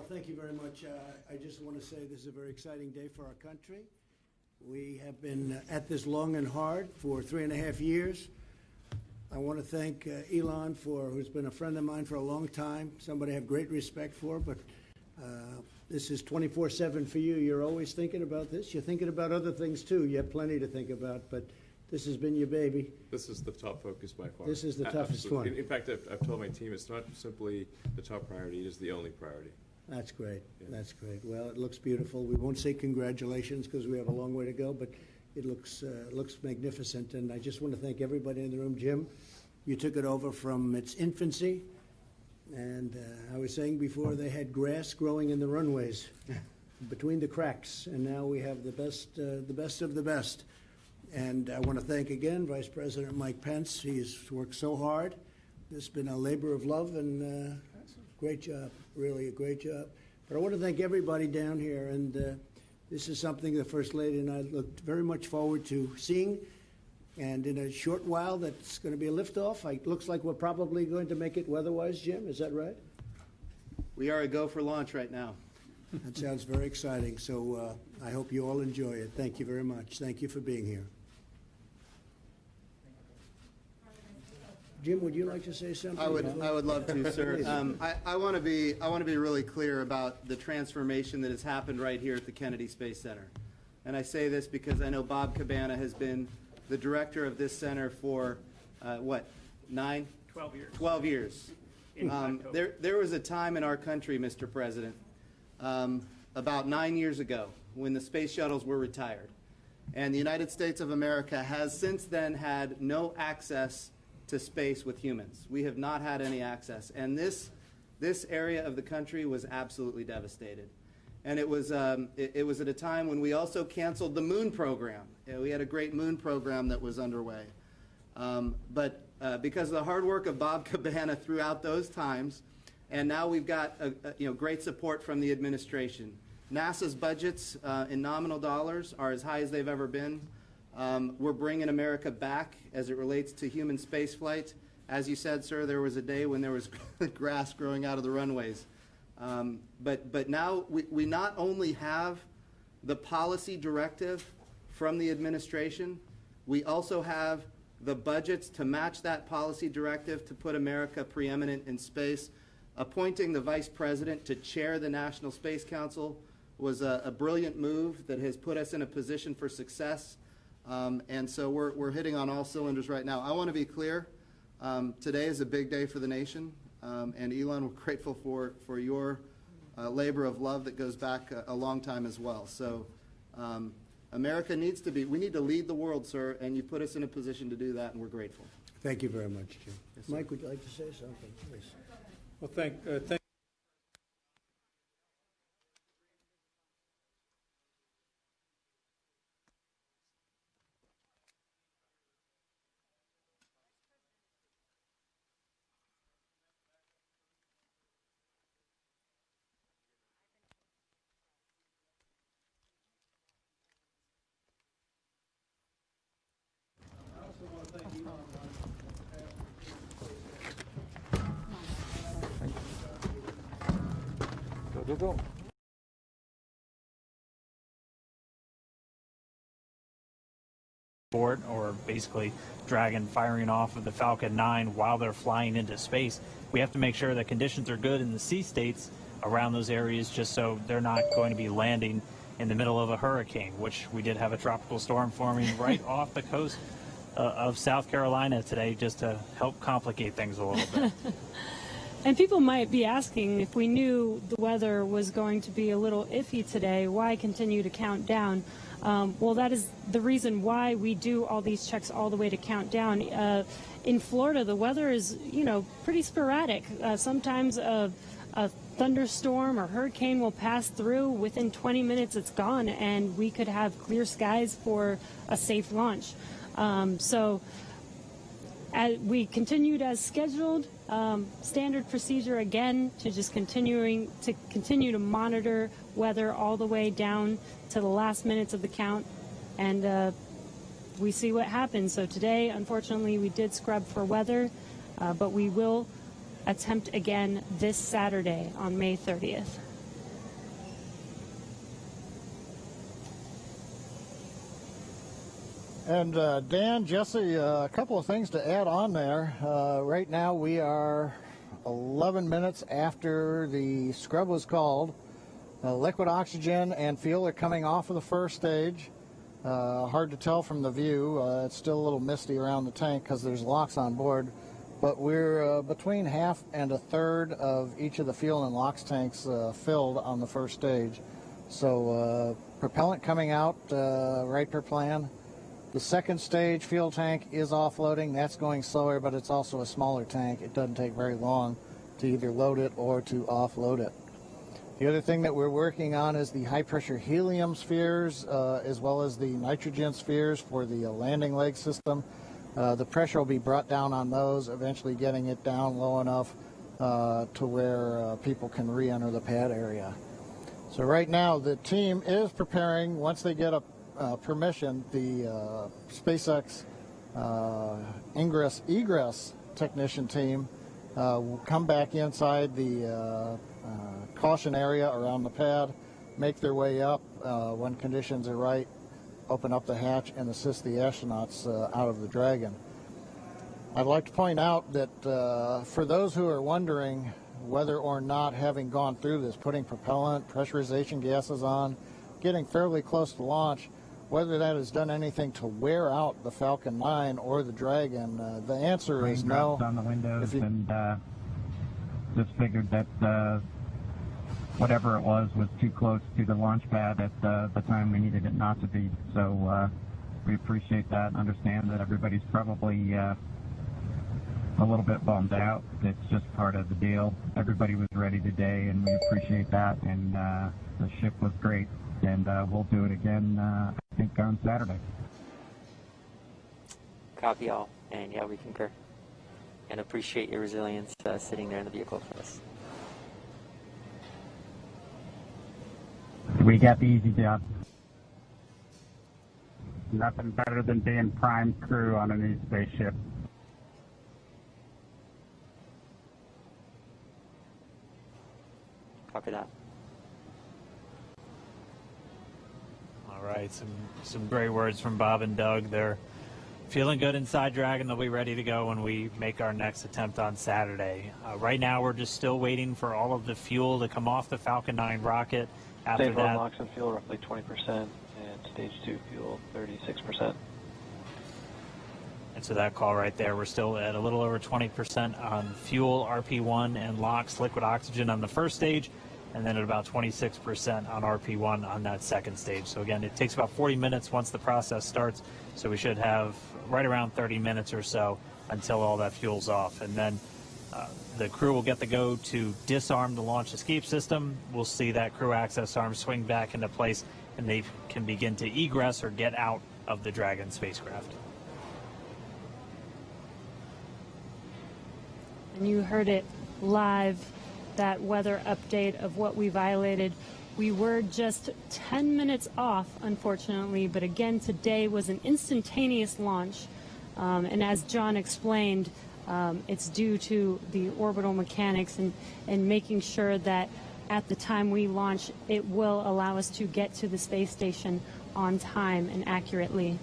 Well, thank you very much. I just want to say this is a very exciting day for our country. We have been at this long and hard for 3.5 years. I want to thank Elon, who's been a friend of mine for a long time, somebody I have great respect for, but this is 24/7 for you. You're always thinking about this. You're thinking about other things, too. You have plenty to think about, but this has been your baby. This is the top focus by far. This is the toughest one. In fact, I've told my team it's not simply the top priority, it is the only priority. That's great. Yeah. That's great. Well, it looks beautiful. We won't say congratulations because we have a long way to go, but it looks magnificent. And I just want to thank everybody in the room. Jim, you took it over from its infancy. And I was saying before, they had grass growing in the runways between the cracks. And now we have the best of the best. And I want to thank again Vice President Mike Pence. He's worked so hard. This has been a labor of love, and great job, really a great job. But I want to thank everybody down here, and this is something the First Lady and I looked very much forward to seeing. And in a short while, that's going to be a liftoff. It looks like we're probably going to make it weather-wise, Jim. Is that right? We are a go for launch right now. That sounds very exciting. So I hope you all enjoy it. Thank you very much. Thank you for being here. Jim, would you like to say something? I would love to, sir. I want to be really clear about the transformation that has happened right here at the Kennedy Space Center. And I say this because I know Bob Cabana has been the director of this center for, 12 years. 12 years. There was a time in our country, Mr. President, about 9 years ago when the space shuttles were retired. And the United States of America has since then had no access to space with humans. We have not had any access. And this area of the country was absolutely devastated. And it was at a time when we also canceled the moon program. We had a great moon program that was underway. But because of the hard work of Bob Cabana throughout those times, and now we've got great support from the administration. NASA's budgets in nominal dollars are as high as they've ever been. We're bringing America back as it relates to human spaceflight. As you said, sir, there was a day when there was grass growing out of the runways. But now we not only have the policy directive from the administration, we also have the budgets to match that policy directive to put America preeminent in space. Appointing the Vice President to chair the National Space Council was a brilliant move that has put us in a position for success. And so we're hitting on all cylinders right now. I want to be clear. Today is a big day for the nation. And Elon, we're grateful for your labor of love that goes back a long time as well. So America needs to be, we need to lead the world, sir, and you put us in a position to do that, and we're grateful. Thank you very much, Jim. Yes, Mike, would you like to say something, please? Well, thank Go. Board, or basically firing off of the Falcon 9 while they're flying into space. We have to make sure that conditions are good in the sea states around those areas, just so they're not going to be landing in the middle of a hurricane, which we did have a tropical storm forming right off the coast of South Carolina today, just to help complicate things a little bit. And people might be asking, if we knew the weather was going to be a little iffy today, why continue to count down? Well, that is the reason why we do all these checks all the way to countdown. In Florida, the weather is, pretty sporadic. Sometimes a thunderstorm or hurricane will pass through. Within 20 minutes, it's gone, and we could have clear skies for a safe launch. So we continued as scheduled. Standard procedure again to just continue to monitor weather all the way down to the last minutes of the count, and we see what happens. So today, unfortunately, we did scrub for weather, but we will attempt again this Saturday on May 30th. And Dan, Jesse, a couple of things to add on there. Right now we are 11 minutes after the scrub was called. Liquid oxygen and fuel are coming off of the first stage. Hard to tell from the view. It's still a little misty around the tank because there's locks on board. But we're between half and a third of each of the fuel and LOX tanks filled on the first stage. So propellant coming out right per plan. The second stage fuel tank is offloading. That's going slower, but it's also a smaller tank. It doesn't take very long to either load it or to offload it. The other thing that we're working on is the high-pressure helium spheres, as well as the nitrogen spheres for the landing leg system. The pressure will be brought down on those, eventually getting it down low enough to where people can re-enter the pad area. So right now, the team is preparing, once they get a permission, the SpaceX ingress-egress technician team will come back inside the caution area around the pad, make their way up when conditions are right, open up the hatch and assist the astronauts out of the Dragon. I'd like to point out that for those who are wondering whether or not, having gone through this, putting propellant, pressurization gases on, getting fairly close to launch, whether that has done anything to wear out the Falcon 9 or the Dragon, the answer is no. On the windows and just figured that whatever it was too close to the launch pad at the time we needed it not to be. So we appreciate that and understand that everybody's probably a little bit bummed out. It's just part of the deal. Everybody was ready today, and we appreciate that. And the ship was great, and we'll do it again, I think, on Saturday. Copy all, and yeah, we concur. And appreciate your resilience sitting there in the vehicle for us. We got the easy job. Nothing better than being prime crew on a new spaceship. Copy that. All right, some great words from Bob and Doug. They're feeling good inside Dragon. They'll be ready to go when we make our next attempt on Saturday. Right now, we're just still waiting for all of the fuel to come off the Falcon 9 rocket. After Stage 1 that, LOX and fuel roughly 20%, and Stage 2 fuel 36%. and so that call right there, we're still at a little over 20% on fuel, RP1, and LOX, liquid oxygen on the first stage, and then at about 26% on RP1 on that second stage. So again, it takes about 40 minutes once the process starts, so we should have right around 30 minutes or so until all that fuel's off. And then the crew will get the go to disarm the launch escape system. We'll see that crew access arm swing back into place, and they can begin to egress or get out of the Dragon spacecraft. And you heard it live, that weather update of what we violated. We were just 10 minutes off, unfortunately, but again, today was an instantaneous launch. And as John explained, it's due to the orbital mechanics and making sure that at the time we launch, it will allow us to get to the space station on time and accurately.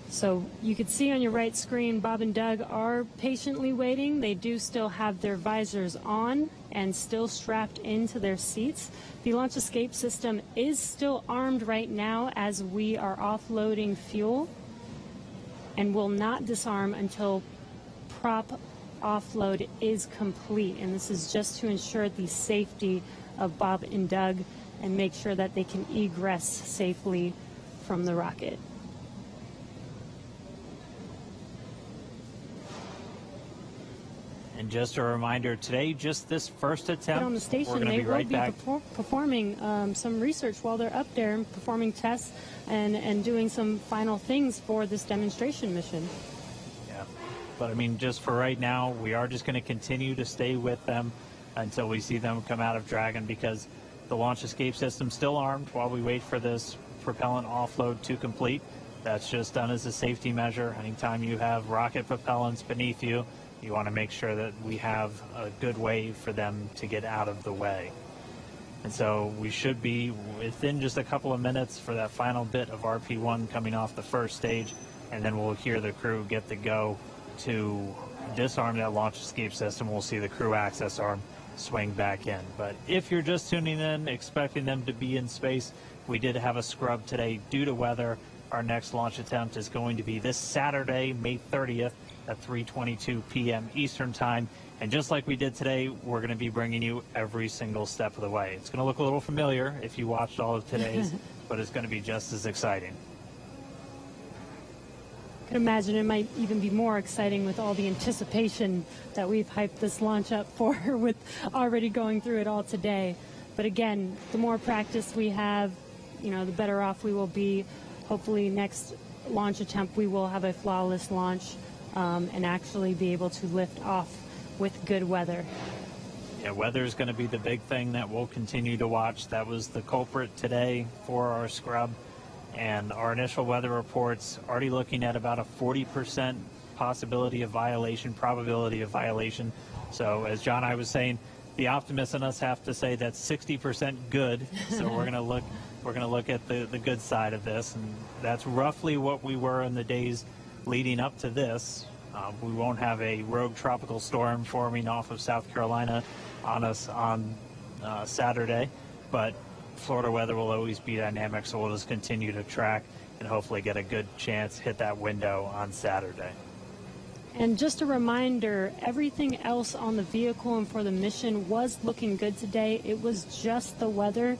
So you can see on your right screen, Bob and Doug are patiently waiting. They do still have their visors on and still strapped into their seats. The launch escape system is still armed right now as we are offloading fuel, and will not disarm until prop offload is complete. And this is just to ensure the safety of Bob and Doug and make sure that they can egress safely from the rocket. And just a reminder, today, just this first attempt, On the station, we're going to they be right will back. be performing some research while they're up there and performing tests and doing some final things for this demonstration mission. Yeah, but I mean, just for right now, we are just going to continue to stay with them until we see them come out of Dragon, because the launch escape system's still armed while we wait for this propellant offload to complete. That's just done as a safety measure. Anytime you have rocket propellants beneath you, you want to make sure that we have a good way for them to get out of the way. And so we should be within just a couple of minutes for that final bit of RP1 coming off the first stage, and then we'll hear the crew get the go to disarm that launch escape system. We'll see the crew access arm swing back in. But if you're just tuning in, expecting them to be in space, we did have a scrub today due to weather. Our next launch attempt is going to be this Saturday, May 30th at 3:22 p.m. Eastern Time. And just like we did today, we're going to be bringing you every single step of the way. It's going to look a little familiar if you watched all of today's, but it's going to be just as exciting. I can imagine it might even be more exciting with all the anticipation that we've hyped this launch up for, with already going through it all today. But again, the more practice we have, the better off we will be. Hopefully next launch attempt we will have a flawless launch and actually be able to lift off with good weather. Yeah, weather is going to be the big thing that we'll continue to watch. That was the culprit today for our scrub. And our initial weather reports already looking at about a 40% probability of violation. So as John and I was saying, the optimists in us have to say that's 60% good. So we're going to look at the good side of this, and that's roughly what we were in the days leading up to this. We won't have a rogue tropical storm forming off of South Carolina on us on Saturday, but Florida weather will always be dynamic, so we'll just continue to track and hopefully get a good chance hit that window on Saturday. And just a reminder, everything else on the vehicle and for the mission was looking good today. It was just the weather,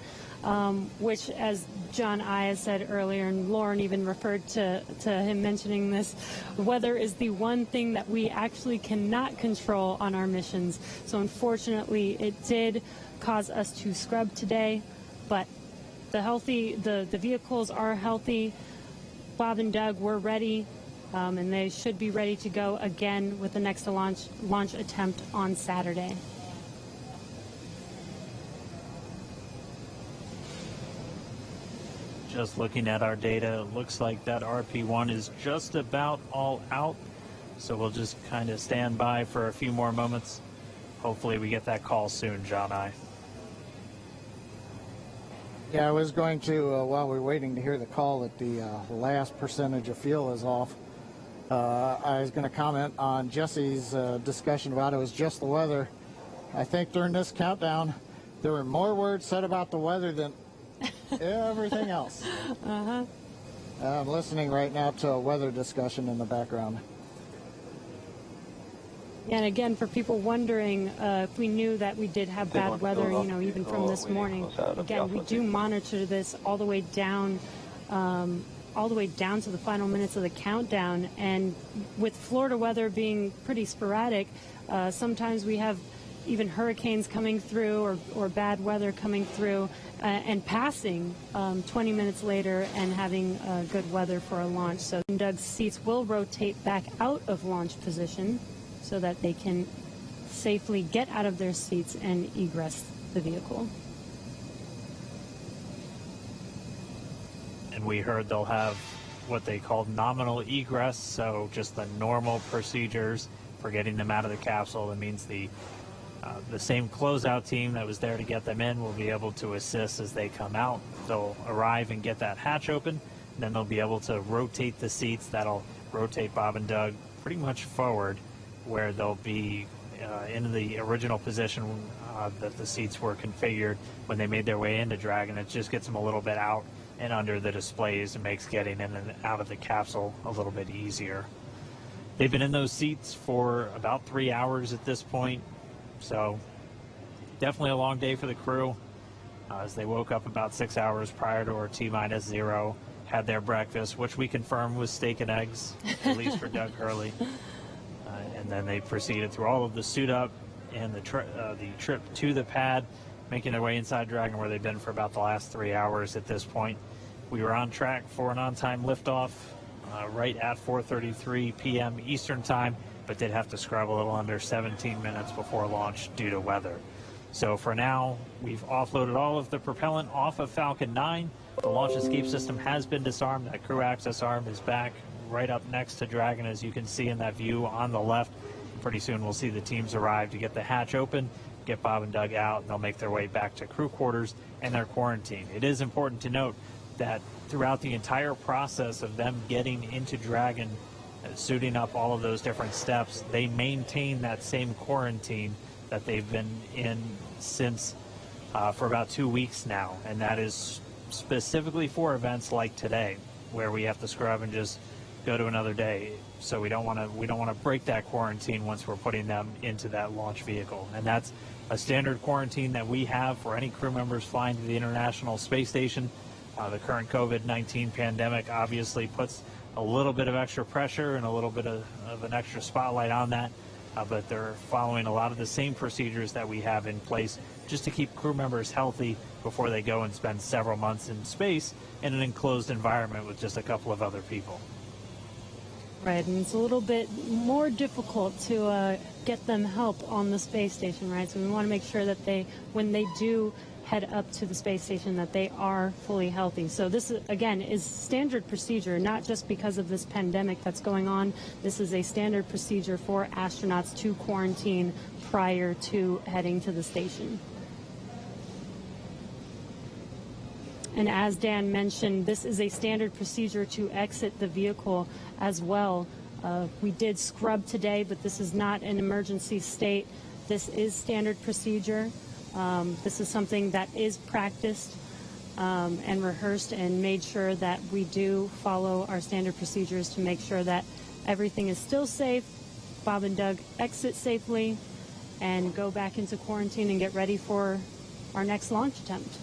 which, as John I said earlier, and Lauren even referred to him mentioning this, weather is the one thing that we actually cannot control on our missions. So unfortunately, it did cause us to scrub today, but the vehicles are healthy. Bob and Doug were ready. And they should be ready to go again with the next launch attempt on Saturday. Just looking at our data, it looks like that RP1 is just about all out. So we'll just kind of stand by for a few more moments. Hopefully we get that call soon, John I. Yeah, I was going to, while we're waiting to hear the call, that the last percentage of fuel is off. I was going to comment on Jesse's discussion about it was just the weather. I think during this countdown, there were more words said about the weather than everything else. Uh-huh. I'm listening right now to a weather discussion in the background. And again, for people wondering if we knew that we did have bad weather, even from this morning, again, we do monitor this all the way down to the final minutes of the countdown. And with Florida weather being pretty sporadic, sometimes we have even hurricanes coming through or bad weather coming through and passing 20 minutes later and having good weather for a launch. So Doug's seats will rotate back out of launch position so that they can safely get out of their seats and egress the vehicle. And we heard they'll have what they call nominal egress, so just the normal procedures for getting them out of the capsule. That means the same closeout team that was there to get them in will be able to assist as they come out. They'll arrive and get that hatch open, and then they'll be able to rotate the seats. That'll rotate Bob and Doug pretty much forward, where they'll be in the original position that the seats were configured when they made their way into Dragon. It just gets them a little bit out and under the displays and makes getting in and out of the capsule a little bit easier. They've been in those seats for about 3 hours at this point, so definitely a long day for the crew as they woke up about 6 hours prior to our T-0, had their breakfast, which we confirmed was steak and eggs, at least for Doug Hurley. And then they proceeded through all of the suit up and the trip to the pad, making their way inside Dragon, where they've been for about the last 3 hours at this point. We were on track for an on-time liftoff right at 4:33 p.m. Eastern Time, but did have to scrub a little under 17 minutes before launch due to weather. So for now, we've offloaded all of the propellant off of Falcon 9. The launch escape system has been disarmed. That crew access arm is back right up next to Dragon, as you can see in that view on the left. Pretty soon we'll see the teams arrive to get the hatch open get Bob and Doug out, and they'll make their way back to crew quarters and their quarantine. It is important to note that throughout the entire process of them getting into Dragon, suiting up all of those different steps, they maintain that same quarantine that they've been in since for about 2 weeks now, and that is specifically for events like today, where we have to scrub and just go to another day. So we don't want to break that quarantine once we're putting them into that launch vehicle, and that's a standard quarantine that we have for any crew members flying to the International Space Station. The current COVID-19 pandemic obviously puts a little bit of extra pressure and a little bit of an extra spotlight on that, but they're following a lot of the same procedures that we have in place just to keep crew members healthy before they go and spend several months in space in an enclosed environment with just a couple of other people. Right, and it's a little bit more difficult to get them help on the space station, right? So we want to make sure that when they do head up to the space station, that they are fully healthy. So this, again, is standard procedure, not just because of this pandemic that's going on. This is a standard procedure for astronauts to quarantine prior to heading to the station. And as Dan mentioned, this is a standard procedure to exit the vehicle as well. We did scrub today, but this is not an emergency state. This is standard procedure. This is something that is practiced and rehearsed and made sure that we do follow our standard procedures to make sure that everything is still safe. Bob and Doug exit safely and go back into quarantine and get ready for our next launch attempt.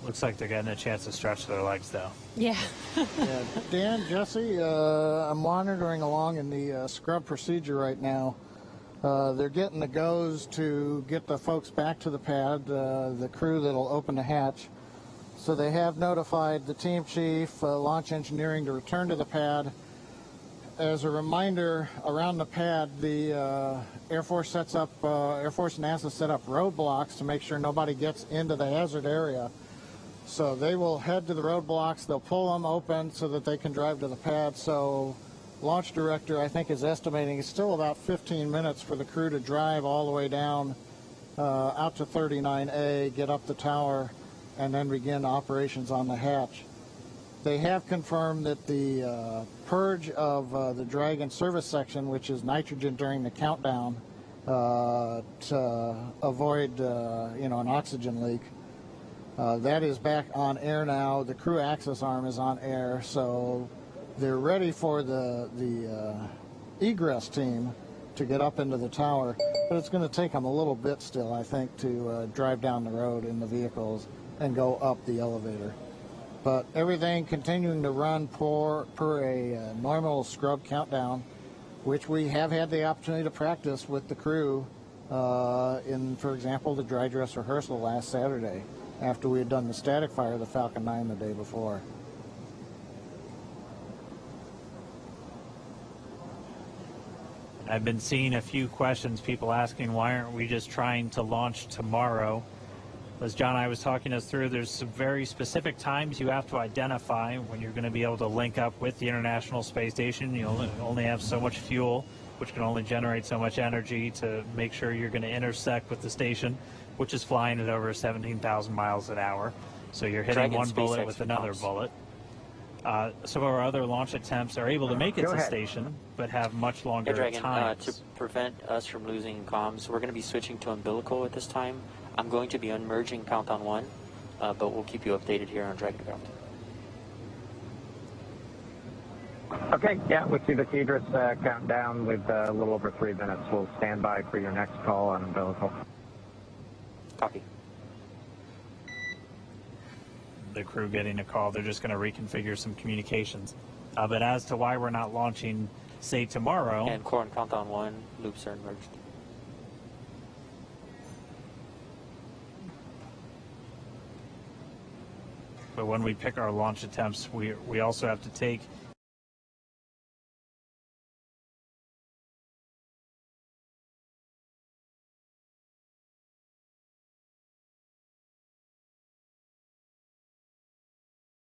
Looks like they're getting a chance to stretch their legs, though. Yeah. Yeah, Dan, Jesse, I'm monitoring along in the scrub procedure right now. They're getting the goes to get the folks back to the pad, the crew that'll open the hatch. So they have notified the team chief, launch engineering, to return to the pad. As a reminder, around the pad, the Air Force and NASA set up roadblocks to make sure nobody gets into the hazard area. So they will head to the roadblocks, they'll pull them open so that they can drive to the pad. So launch director, I think, is estimating it's still about 15 minutes for the crew to drive all the way down out to 39A, get up the tower, and then begin operations on the hatch. They have confirmed that the purge of the Dragon service section, which is nitrogen during the countdown to avoid an oxygen leak, that is back on air now. The crew access arm is on air, so they're ready for the egress team to get up into the tower. But it's going to take them a little bit still, I think, to drive down the road in the vehicles and go up the elevator. But everything continuing to run per a normal scrub countdown, which we have had the opportunity to practice with the crew in, for example, the dry dress rehearsal last Saturday, after we had done the static fire of the Falcon 9 the day before. I've been seeing a few questions, people asking why aren't we just trying to launch tomorrow? As John and I was talking us through, there's some very specific times you have to identify when you're going to be able to link up with the International Space Station. You'll only have so much fuel, which can only generate so much energy to make sure you're going to intersect with the station, which is flying at over 17,000 miles an hour. So you're hitting Dragon one bullet SpaceX with another pumps. bullet. Some of our other launch attempts are able to make it to station, but have much longer Hey, Dragon, times. to prevent us from losing comms, we're going to be switching to umbilical at this time. I'm going to be unmerging Countdown 1, but we'll keep you updated here on Dragon Ground. Okay, yeah, we see the Tidris countdown with a little over 3 minutes. We'll stand by for your next call on umbilical. Copy. The crew getting a call, they're just going to reconfigure some communications. But as to why we're not launching, say, tomorrow... And core on Countdown 1, loops are merged. But when we pick our launch attempts, we also have to take